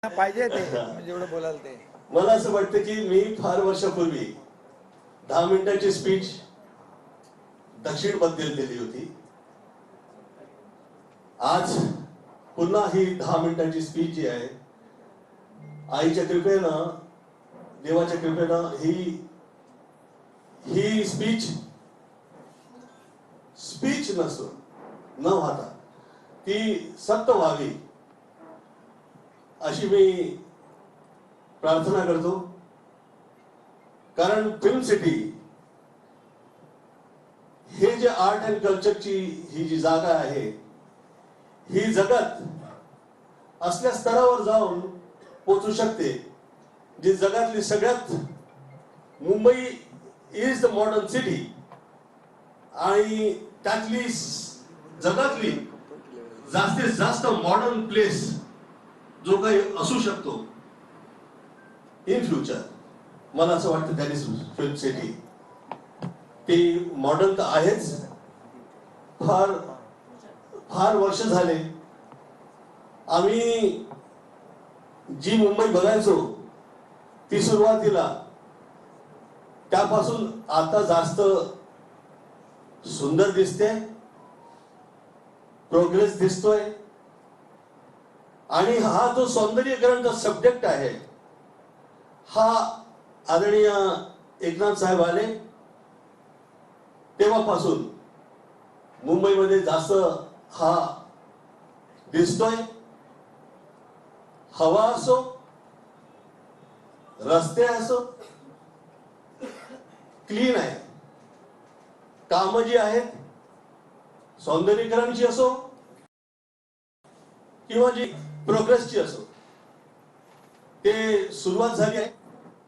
पाहिजे ते म्हणजे एवढं बोलाल ते. मला असं वाटतं की मी फार वर्षापूर्वी 10 मिनिटाची स्पीच दक्षिण बद्दल दिली होती. आज पुन्हा ही 10 मिनिटाची स्पीच जी आहे, आईच्या कृपेनं, देवाच्या कृपेनं ही स्पीच नसून न व्हाता ती सत्य व्हावी अशी मी प्रार्थना करतो. कारण फिल्म सिटी हे जे आर्ट अँड कल्चरची ही जी जागा आहे, ही जगात असल्या स्तरावर जाऊन पोहोचू शकते जी जगातली सगळ्यात, Mumbai is the modern city आणि त्यातली जगातली जास्तीत जास्त मॉडर्न प्लेस जो काही असू शकतो इन फ्युचर, मला असं वाटतं दॅट इज फिल्म सिटी. ते मॉडर्न तर आहेच. फार फार वर्ष झाले आम्ही जी मुंबई बघायचो ती सुरुवातीला त्यापासून आता जास्त सुंदर दिसते, प्रोग्रेस दिसतोय. आणि हा जो सौंदर्यीकरणचा सब्जेक्ट आहे, हा आदरणीय एकनाथ साहेब आले तेव्हापासून मुंबईमध्ये जास्त हा दिसतोय. हवा असो, रस्ते असो, क्लीन आहे. कामं जी आहेत सौंदर्यीकरणची असो किंवा जी प्रोग्रेसची असो, ते सुरुवात झाली आहे.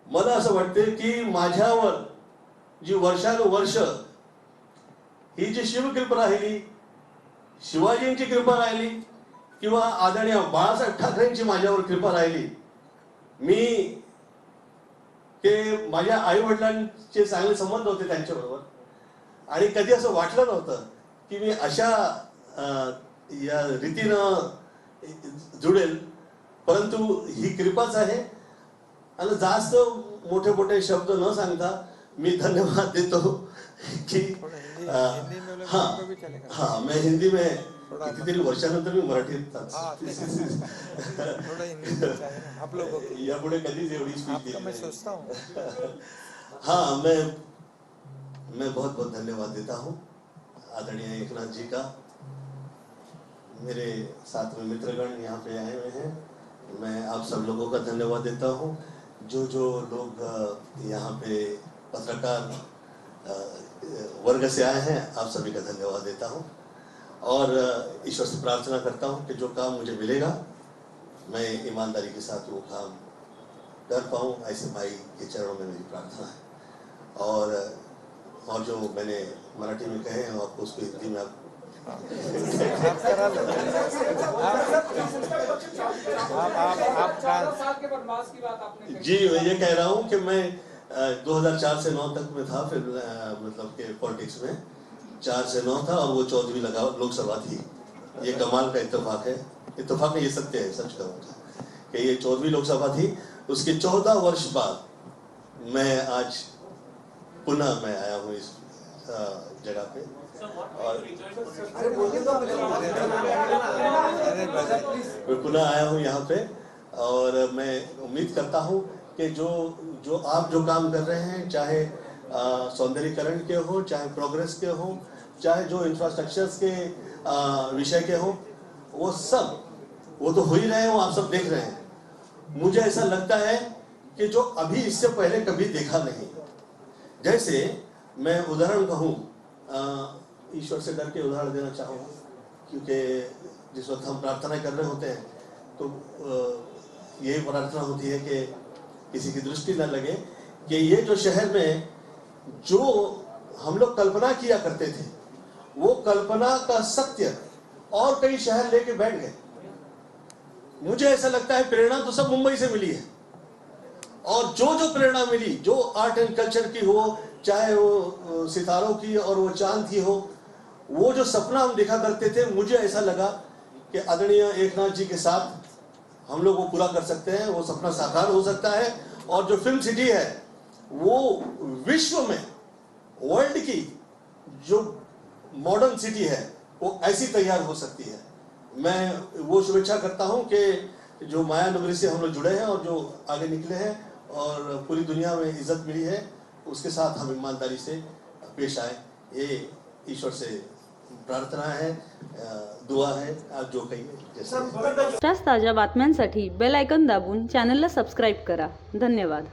मला असं वाटते की माझ्यावर जी वर्षानुवर्ष ही जी शिवकृपा राहिली, शिवाजींची कृपा राहिली किंवा आदरणीय बाळासाहेब ठाकरेंची माझ्यावर कृपा राहिली, मी ते माझ्या आई वडिलांचे चांगले संबंध होते त्यांच्याबरोबर आणि कधी असं वाटलं नव्हतं की मी अशा या रीतीनं जुडेल. परंतु ही कृपाच आहे. आणि जास्त मोठे मोठे शब्द न सांगता मी धन्यवाद देतो कि हाँ मैं हिंदी में कितीतरी वर्षानंतर मी मराठीत यापुढे कधीच एवढी स्पीच दिली. हाँ, मैं बहुत बहुत धन्यवाद देता हूँ आदरणीय एकनाथ जी का. मेरे साथ में मित्रगण यहाँ पे आए हुए हैं, मैं आप सब लोगों का धन्यवाद देता हूँ. जो लोग यहाँ पे पत्रकार वर्ग से आए हैं, आप सभी का धन्यवाद देता हूँ. और ईश्वर से प्रार्थना करता हूँ कि जो काम मुझे मिलेगा मैं ईमानदारी के साथ वो काम कर पाऊँ, ऐसे भाई के चरणों में मेरी प्रार्थना है. और जो मैंने मराठी में कहे हैं आपको उसको हिंदी में आप जी, मैं ये कह रहा हूँ कि मैं 2004 से 9 तक में था, फिर मतलब के पॉलिटिक्स में 4 से 9 था और वो 14वीं लोकसभा थी. ये कमाल का इत्तेफाक है. इत्तेफाक नहीं, ये सत्य है, सच कहूँगा कि ये 14वीं लोकसभा थी. उसके 14 वर्ष बाद मैं आज पुनः मैं आया हूँ इस जगह पे. और मैं पुनः आया हूँ यहाँ पे और मैं उम्मीद करता हूँ कि जो आप जो काम कर रहे हैं, चाहे सौंदर्यीकरण के हो, चाहे प्रोग्रेस के हो, चाहे जो इंफ्रास्ट्रक्चर्स के विषय के हो, वो तो हो ही रहे हो, आप सब देख रहे हैं. मुझे ऐसा लगता है कि जो अभी इससे पहले कभी देखा नहीं. जैसे मैं उदाहरण कहूँ, ईश्वर से डर के उदाहरण देना चाहूँगा, क्योंकि जिस वक्त हम प्रार्थना कर रहे होते हैं तो यही प्रार्थना होती है कि किसी की दृष्टि न लगे कि ये जो शहर में जो हम लोग कल्पना किया करते थे, वो कल्पना का सत्य और कई शहर लेके बैठ गए. मुझे ऐसा लगता है प्रेरणा तो सब मुंबई से मिली है. और जो प्रेरणा मिली, जो आर्ट एंड कल्चर की हो, चाहे वो सितारों की और वो चांद की हो, वो जो सपना हम देखा करते थे, मुझे ऐसा लगा कि आदरणीय एकनाथ जी के साथ हम लोग वो पूरा कर सकते हैं, वो सपना साकार हो सकता है। और जो फिल्म सिटी है वो विश्व में, वर्ल्ड की जो मॉडर्न सिटी है वो ऐसी तैयार हो सकती है। मैं वो शुभेच्छा करता हूं कि जो माया नगरी से हम लोग जुड़े हैं और जो आगे निकले हैं और पूरी दुनिया में इज्जत मिली है, उसके साथ हम ईमानदारी से पेश आए। ये ईश्वर से प्रार्थना है, दुआ है, आप जो कहिए। अशाच ताज्या बातम्यांसाठी बेल आयकॉन दाबून चॅनलला सबस्क्राईब करा. धन्यवाद.